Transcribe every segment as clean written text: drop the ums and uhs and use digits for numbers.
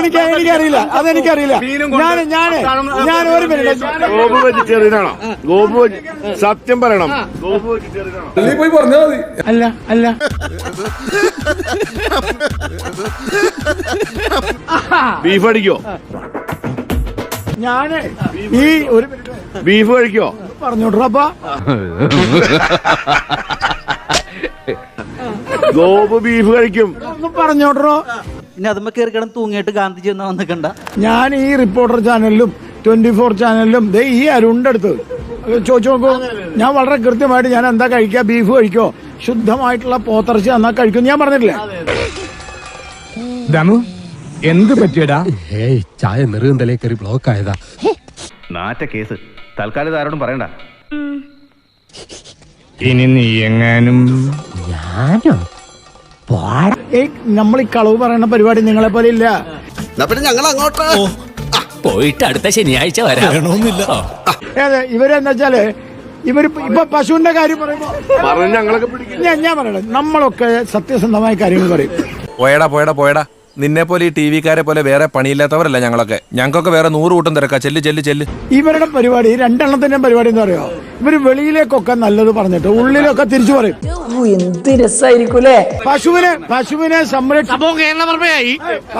എനിക്കറിയില്ല, അതെനിക്കറിയില്ല. ഞാൻ ഒരു മിനിറ്റ്. ഗോപു വെജിറ്റേറിയനാണോ? സത്യം പറയണം, ഗോപു വെജിറ്റേറിയനാണോ? പോയി പറഞ്ഞാ മതി. അല്ല ബീഫ് അടിക്കോ? ഞാന് ഈ ഒരു ബീഫ് കഴിക്കോ? പറഞ്ഞോട്രപ്പാ. ഗോപു ബീഫ് കഴിക്കും. ഒന്ന് പറഞ്ഞോട്രോ. പിന്നെ അതുമ്പോ കയറി കിടന്ന് തൂങ്ങിയിട്ട് ഗാന്ധിജി ഒന്നും വന്നിക്കണ്ട. ഞാൻ ഈ റിപ്പോർട്ടർ ചാനലിലും 24 ചാനലിലും ഈ അരുണിന്റെ അടുത്ത് ചോദിച്ചു നോക്കൂ. ഞാൻ വളരെ കൃത്യമായിട്ട് ഞാൻ എന്താ കഴിക്കുക, ബീഫ് കഴിക്കോ, ശുദ്ധമായിട്ടുള്ള പോത്തിറച്ചി എന്നാ കഴിക്കും ഞാൻ പറഞ്ഞിട്ടില്ലേ? ദമു എന്ത് പറ്റിയടാ? ചായ നെറുകന്തലേ കയറി ബ്ലോക്ക് ആയതാ. നാറ്റ കേസ്. തൽക്കാലം ആരോടും പറയണ്ട. ഇനി നീ എങ്ങാനും നമ്മൾ ഈ കളവ് പറയുന്ന പരിപാടി നിങ്ങളെ പോലെ ഇല്ല. ഞങ്ങൾ അങ്ങോട്ട് പോയിട്ട് അടുത്ത ശനിയാഴ്ച വരാനൊന്നുമില്ല. അതെ, ഇവരെന്താ വെച്ചാല് ഇപ്പൊ പശുവിന്റെ കാര്യം പറയുമ്പോ പറഞ്ഞ് ഞങ്ങളൊക്കെ പിടിക്കും. ഞാൻ പറയണേ, നമ്മളൊക്കെ സത്യസന്ധമായ കാര്യങ്ങൾ പറയും. പോയടാ നിന്നെ പോലെ ഈ ടി വിക്കാരെ പോലെ വേറെ പണിയില്ലാത്തവരല്ല ഞങ്ങളൊക്കെ. ഞങ്ങൾക്കൊക്കെ വേറെ 100 കൂട്ടം തിരക്കാ. ചെല്ല്. ഇവരുടെ പരിപാടി രണ്ടെണ്ണത്തിന്റെ പരിപാടി എന്താ പറയുക, ഇവര് വെളിയിലേക്കൊക്കെ നല്ലത് പറഞ്ഞിട്ട് ഉള്ളിലൊക്കെ തിരിച്ചു പറയും. എന്ത് രസായിരിക്കൂലേ.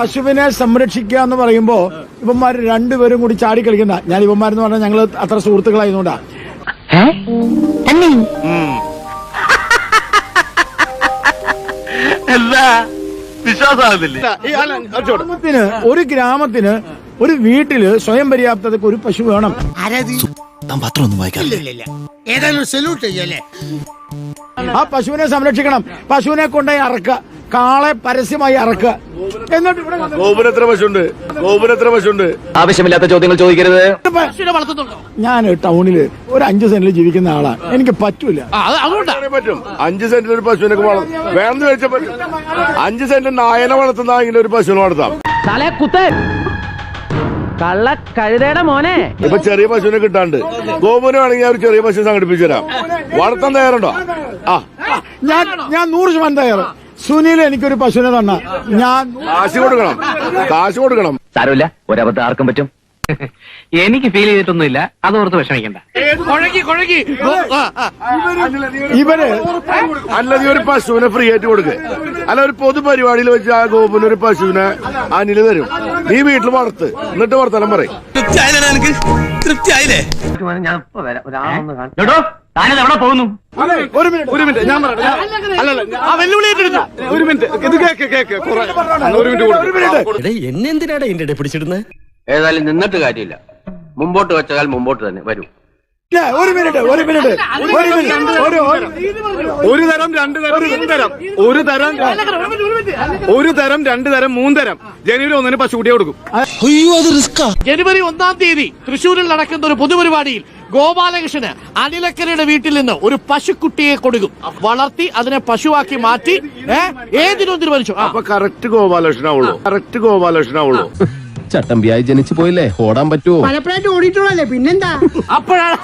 പശുവിനെ സംരക്ഷിക്കുക എന്ന് പറയുമ്പോ ഇവന്മാർ രണ്ടുപേരും കൂടി ചാടി കളിക്കുന്ന. ഞാൻ ഇവന്മാരെന്ന് പറഞ്ഞാൽ ഞങ്ങള് അത്ര സുഹൃത്തുക്കളായതുകൊണ്ടാ. ഒരു ഗ്രാമത്തിന് ഒരു വീട്ടില് സ്വയം പര്യാപ്തതക്ക് ഒരു പശു വേണം. ആ പശുവിനെ സംരക്ഷിക്കണം. പശുവിനെ കൊണ്ടുപോയി അറക്കുക, കാളെ പരസ്യമായി അറക്കുക. എന്നിട്ട് ഗോപുരം എത്ര പശുണ്ട്? ആവശ്യമില്ലാത്ത ചോദ്യങ്ങൾ ചോദിക്കരുത്. ഞാൻ ടൗണില് ഒരു 5 സെന്റിൽ ജീവിക്കുന്ന ആളാ, എനിക്ക് പറ്റൂല. പറ്റും. 5 സെന്റിൽ ഒരു പശുവിനൊക്കെ വേണമെന്ന് വെച്ചാൽ പറ്റും. 5 സെന്റിൽ നായനെ വളർത്തുന്ന ഒരു പശുവിനെ വളർത്താം. കഴുതയുടെ മോനെ ഇപ്പൊ ചെറിയ പശുവിനെ കിട്ടാണ്ട് ഗോപുരം ആണെങ്കിൽ ഒരു ചെറിയ പശു സംഘടിപ്പിച്ചു തരാം. വളർത്താൻ തയ്യാറുണ്ടോ? ഞാൻ 100% തയ്യാറ്. സുനിൽ എനിക്കൊരു പശുവിനെ തന്ന ഞാൻ കാശ് കൊടുക്കണം. സാരമില്ല, ഒരബദ്ധം ആർക്കും പറ്റും. എനിക്ക് ഫീൽ ചെയ്തിട്ടൊന്നുമില്ല, അതോർത്ത് വിഷമിക്കണ്ട. ഇവര് അല്ല, നീ ഒരു പശുവിനെ ഫ്രീ ആയിട്ട് കൊടുക്ക്. അല്ല, ഒരു പൊതുപരിപാടിയിൽ വെച്ച് ആ ഗോപുവിന് ഒരു പശുവിനെ അനില് തരും. നീ വീട്ടിൽ വളർത്ത്, എന്നിട്ട് വർത്തമാനം പറയും. തൃപ്തിയായില്ലേ? താനെവിടെ പോകുന്നു? ഒരു മിനിറ്റ് ഞാൻ പറയട്ടെ. ഒരു മിനിറ്റ് ഇത് കേക്ക്. എന്നെന്തിനാടാ എന്റെ പിടിച്ചിടുന്നത്? ഏതായാലും നിന്നിട്ട് കാര്യമില്ല. മുമ്പോട്ട് വെച്ചാൽ മുമ്പോട്ട് തന്നെ വരൂ. ഒരു മിനിറ്റ് ഒരു തരം, 2 തരം, 3 തരം. ഒരു തരം, 2 തരം, 3 തരം. ജനുവരി 1 പശുക്കുട്ടിയെ കൊടുക്കും. ജനുവരി 1-ാം തീയതി തൃശ്ശൂരിൽ നടക്കുന്ന ഒരു പൊതുപരിപാടിയിൽ ഗോപാലകൃഷ്ണന് അനിലക്കരയുടെ വീട്ടിൽ നിന്ന് ഒരു പശുക്കുട്ടിയെ കൊടുക്കും. വളർത്തി അതിനെ പശുവാക്കി മാറ്റി ഏതിനും തീരുമാനിച്ചു. അപ്പൊ കറക്റ്റ് ഗോപാലകൃഷ്ണനാവുള്ളൂ. ചട്ടമ്പിയായി ജനിച്ചു പോയില്ലേ, ഓടാൻ പറ്റുമോ? പലപ്പോഴായിട്ട് ഓടിയിട്ടുള്ളല്ലേ, പിന്നെന്താ? അപ്പോഴാണ്